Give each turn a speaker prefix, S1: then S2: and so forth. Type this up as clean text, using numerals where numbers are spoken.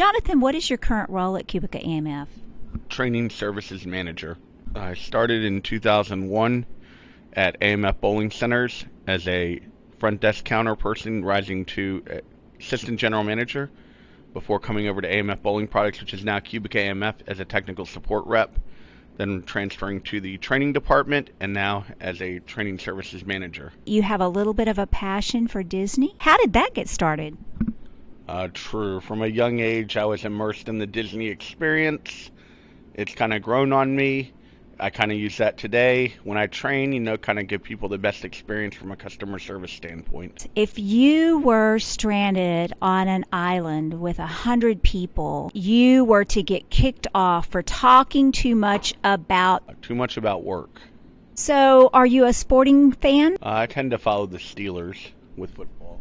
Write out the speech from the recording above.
S1: Jonathan, what is your current role at Cubica AMF?
S2: Training Services Manager. I started in 2001 at AMF Bowling Centers as a front desk counter person, rising to Assistant General Manager before coming over to AMF Bowling Products, which is now Cubica AMF, as a technical support rep, then transferring to the training department, and now as a Training Services Manager.
S1: You have a little bit of a passion for Disney. How did that get started?
S2: True. From a young age, I was immersed in the Disney experience. It's kind of grown on me. I kind of use that today when I train, kind of give people the best experience from a customer service standpoint.
S1: If you were stranded on an island with 100 people, you were to get kicked off for talking too much about
S2: work.
S1: So, are you a sporting fan?
S2: I tend to follow the Steelers with football.